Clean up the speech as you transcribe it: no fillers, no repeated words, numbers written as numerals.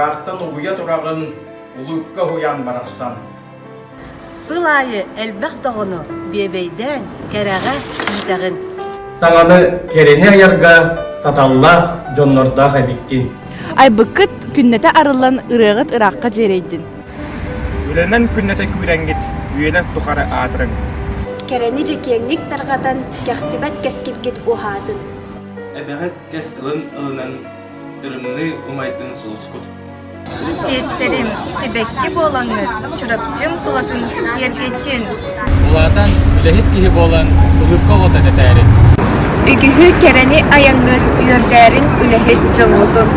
Ырақтан угуя турагын улукка хуян барахсан. Сылайы әлбәқ тоғыны бебейден кәрәға китағын. Саңаны керене аярга саталлах жоннордах әбиккин. Айбыккыт күннете арылан ырыгыт ыракка жерейдин. Үленен күннете күренгит, үйелер тухары атырын. Кәрәни жекеңник тарғатан кәхтүбәт кәскепкет ухатын. Әбәғәт кәстілін ылынан түрімні умайтын соғыскут. Сиеттерим сибекке болаңыр, чурапчым тулатын кергетин. Улатан үләхет киһи болан улыпка гота тәтәри. Үгүһү кәрәни аяңын үйөрдәрин үләхет жоңутун.